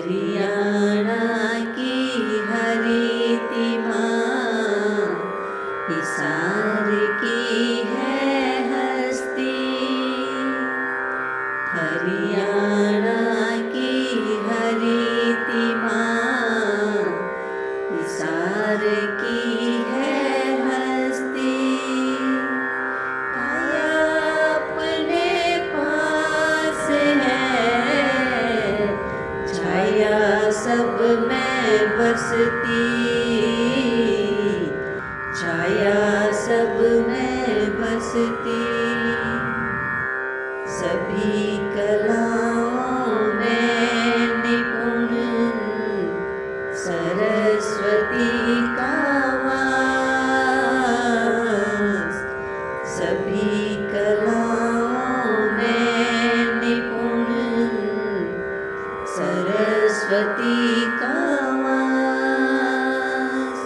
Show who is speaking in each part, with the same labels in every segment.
Speaker 1: हरियाणा की हरिति माँ, हिसार की है हस्ती। हरियाणा की हरिति माँ, हिसार की है हस्ती। काया अपने पास है, छाया सब में बसती। छाया सब में बसती। सभी कलाओं में निपुण, सरस्वती का वास। सभी कलाओं में निपुण, सरस्वती का वास।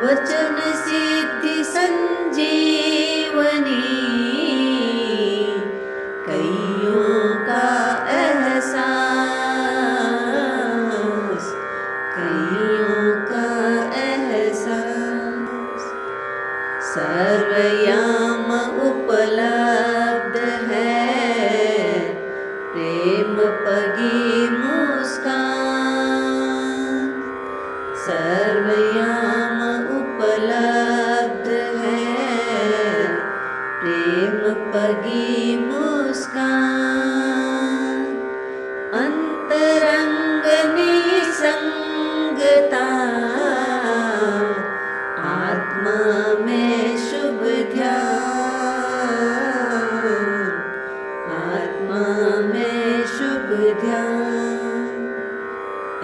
Speaker 1: वचन सिद्धि संजीवनी, कइयों का एहसास। कइयों का एहसास। सर्वयाम उपलब्ध है, प्रेम पगी मुस्कान। सर्वयाम उपलब्ध है, प्रेम पगी मुस्कान। अंतरंग निसंगता, आत्मा में शुभ ध्यान। आत्मा में शुभ ध्यान।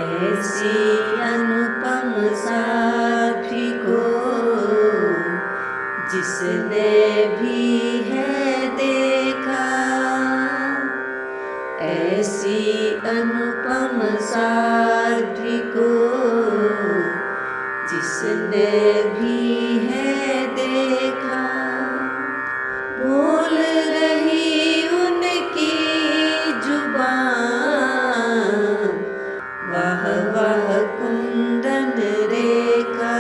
Speaker 1: ऐसी अनुपम साध्वी को जिसने भी है देखा। ऐसी अनुपम साध्वी को जिसने भी है देखा। बोल रही उनकी जुबान, वाह वाह कुंदन रेखा।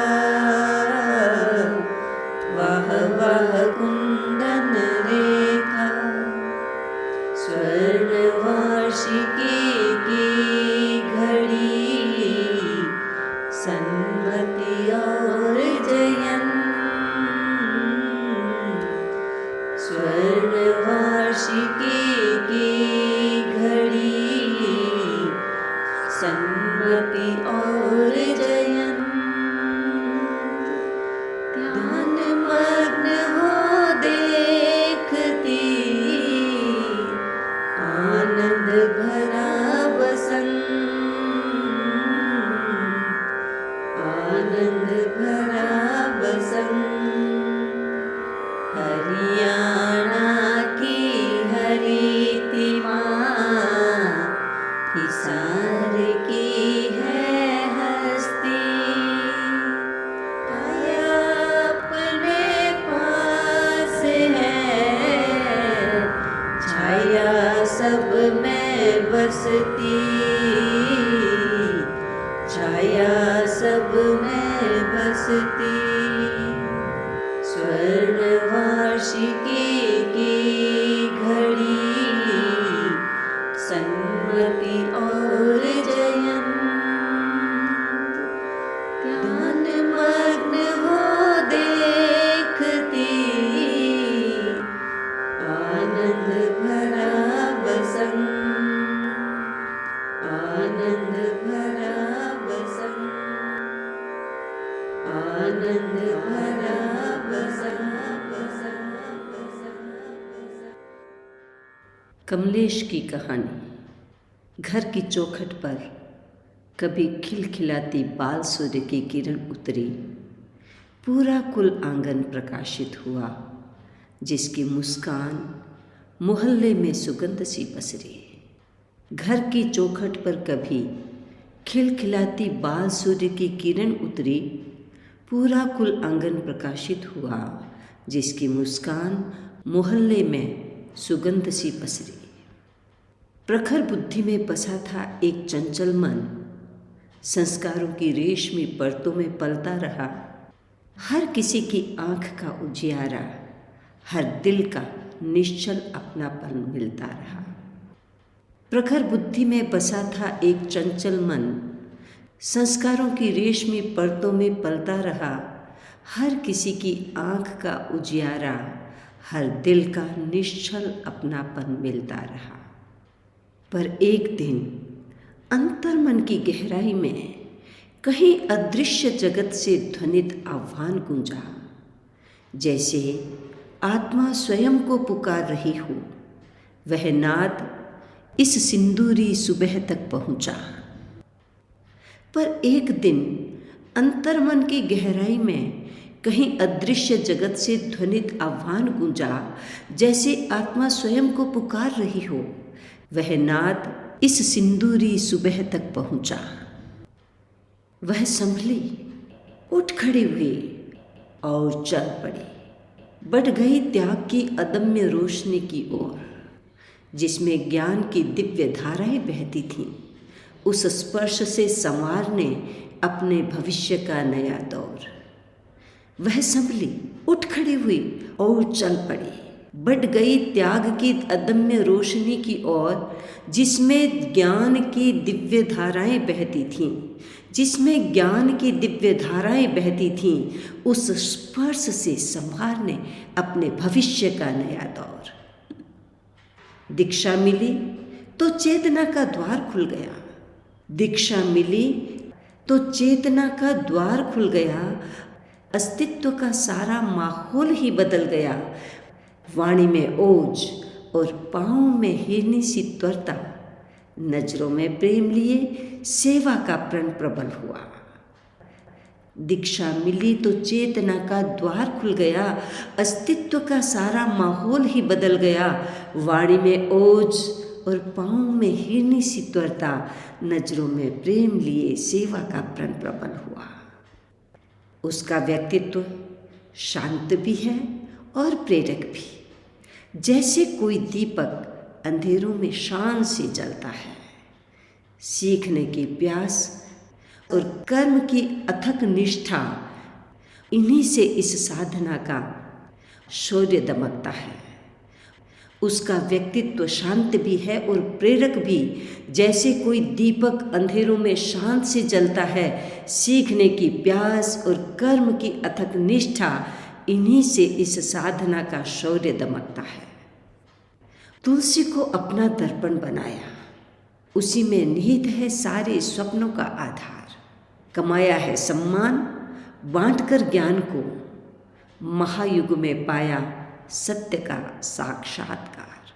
Speaker 1: वाह वाह कुंदन रेखा। स्वर्ण वार्षिकी की घड़ी, सन्मति और जयन। स्वर्ण वार्षिकी की घड़ी, सन्मति और जयन। ध्यान मग्न हो देखती, आनंद भरा बसंत। आनंद भरा बसंत। हरियाणा की हरिति माँ, हिसार की है हस्ती। काया अपने पास है, छाया सब में बसती। छाया सब में बसती। स्वर्ण वार्षिकी की घड़ी, सन्मति और जयन। ध्यान मग्न हो देखती, आनंद भरा बसंत। आनंद भरा बसंत। आनंद भरा बसंत।
Speaker 2: कमलेश की कहानी। घर की चौखट पर कभी खिलखिलाती बाल सूर्य की किरण उतरी। पूरा कुल आंगन प्रकाशित हुआ, जिसकी मुस्कान मोहल्ले में सुगंध सी पसरी। घर की चौखट पर कभी खिलखिलाती बाल सूर्य की किरण उतरी। पूरा कुल आंगन प्रकाशित हुआ, जिसकी मुस्कान मोहल्ले में सुगंध सी पसरी। प्रखर बुद्धि में बसा था एक चंचल मन, संस्कारों की रेशमी परतों में पलता रहा। हर किसी की आँख का उजियारा, हर दिल का निश्चल अपनापन मिलता रहा। प्रखर बुद्धि में बसा था एक चंचल मन, संस्कारों की रेशमी परतों में पलता रहा। हर किसी की आँख का उजियारा, हर दिल का निश्चल अपनापन मिलता रहा। पर एक दिन अंतर्मन की गहराई में कहीं अदृश्य जगत से ध्वनित आह्वान गूंजा, जैसे आत्मा स्वयं को पुकार रही हो। वह नाद इस सिंदूरी सुबह तक पहुंचा। पर एक दिन अंतर्मन की गहराई में कहीं अदृश्य जगत से ध्वनित आह्वान गूंजा, जैसे आत्मा स्वयं को पुकार रही हो। वह नाद इस सिंदूरी सुबह तक पहुंचा। वह संभली, उठ खड़ी हुई और चल पड़ी। बढ़ गई त्याग की अदम्य रोशनी की ओर, जिसमें ज्ञान की दिव्य धाराएं बहती थीं। उस स्पर्श से संवारने अपने भविष्य का नया दौर। वह संभली, उठ खड़ी हुई और चल पड़ी। बढ़ गई त्याग की अदम्य रोशनी की ओर, जिसमें ज्ञान की दिव्य धाराएं बहती थीं, जिसमें ज्ञान की दिव्य धाराएं बहती थीं। उस स्पर्श से संवारने अपने भविष्य का नया दौर। दीक्षा मिली तो चेतना का द्वार खुल गया। दीक्षा मिली तो चेतना का द्वार खुल गया। अस्तित्व का सारा माहौल ही बदल गया। वाणी में ओज और पाँव में हिरनी सी त्वरता, नजरों में प्रेम लिए सेवा का प्रण प्रबल हुआ। दीक्षा मिली तो चेतना का द्वार खुल गया। अस्तित्व का सारा माहौल ही बदल गया। वाणी में ओज और पाँव में हिरनी सी त्वरता, नजरों में प्रेम लिए सेवा का प्रण प्रबल हुआ। उसका व्यक्तित्व शांत भी है और प्रेरक भी, जैसे कोई दीपक अंधेरों में शान से जलता है। सीखने की प्यास और कर्म की अथक निष्ठा, इन्हीं से इस साधना का शौर्य दमकता है। उसका व्यक्तित्व शांत भी है और प्रेरक भी, जैसे कोई दीपक अंधेरों में शांत से जलता है। सीखने की प्यास और कर्म की अथक निष्ठा, इन्हीं से इस साधना का शौर्य दमकता है। तुलसी को अपना दर्पण बनाया, उसी में निहित है सारे स्वप्नों का आधार। कमाया है सम्मान, बांटकर ज्ञान को, महायुग में पाया सत्य का साक्षात्कार।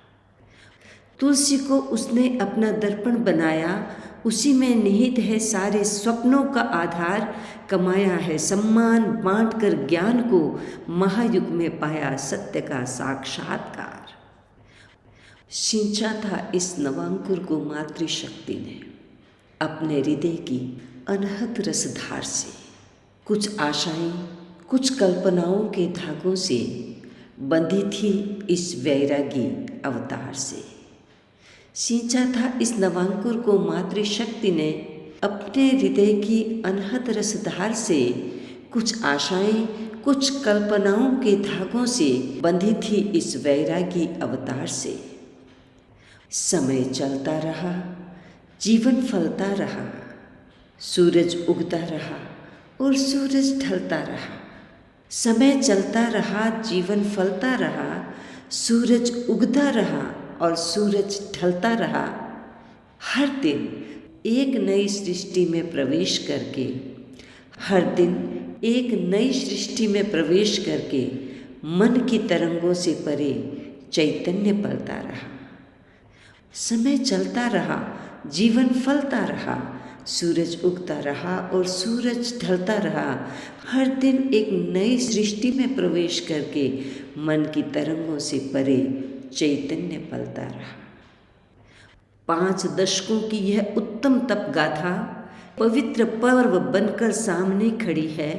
Speaker 2: तुलसी को उसने अपना दर्पण बनाया, उसी में निहित है सारे स्वप्नों का आधार। कमाया है सम्मान, बांटकर ज्ञान को, महायुग में पाया सत्य का साक्षात्कार। सिंचा था इस नवांकुर को मातृशक्ति ने अपने हृदय की अनहद रसधार से। कुछ आशाएं, कुछ कल्पनाओं के धागों से बंधी थी इस वैरागी अवतार से। सींचा था इस नवांकुर को मातृशक्ति ने अपने हृदय की अनहद रसधार से। कुछ आशाएं, कुछ कल्पनाओं के धागों से बंधी थी इस वैरागी अवतार से। समय चलता रहा, जीवन फलता रहा, सूरज उगता रहा और सूरज ढलता रहा। समय चलता रहा, जीवन फलता रहा, सूरज उगता रहा और सूरज ढलता रहा। हर दिन एक नई सृष्टि में प्रवेश करके, हर दिन एक नई सृष्टि में प्रवेश करके मन की तरंगों से परे चैतन्य पलता रहा। समय चलता रहा, जीवन फलता रहा, सूरज उगता रहा और सूरज ढलता रहा। हर दिन एक नई सृष्टि में प्रवेश करके मन की तरंगों से परे चैतन्य पलता रहा। 5 दशकों की यह उत्तम तप गाथा पवित्र पर्व बनकर सामने खड़ी है।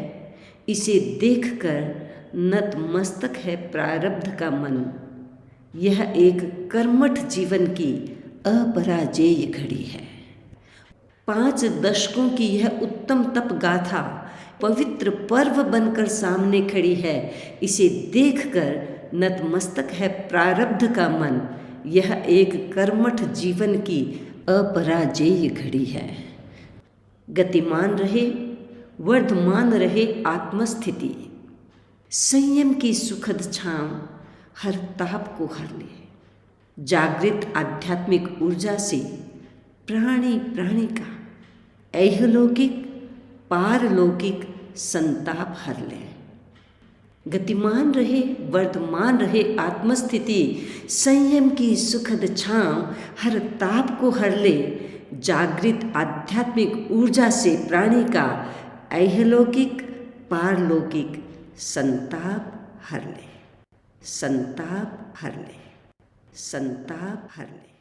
Speaker 2: इसे देखकर नतमस्तक है प्रारब्ध का मन। यह एक कर्मठ जीवन की अपराजेय घड़ी है। 5 दशकों की यह उत्तम तप गाथा पवित्र पर्व बनकर सामने खड़ी है। इसे देखकर नतमस्तक है प्रारब्ध का मन। यह एक कर्मठ जीवन की अपराजेय घड़ी है। गतिमान रहे, वर्धमान रहे आत्मस्थिति। संयम की सुखद छांव हर ताप को हर ले। जागृत आध्यात्मिक ऊर्जा से प्राणी प्राणी का ऐहलौकिक पारलौकिक संताप हर ले। गतिमान रहे, वर्तमान रहे आत्मस्थिति। संयम की सुखद छांव हर ताप को हर ले। जागृत आध्यात्मिक ऊर्जा से प्राणी का ऐहलौकिक पारलौकिक संताप हर ले। संताप हर ले। संताप हर ले।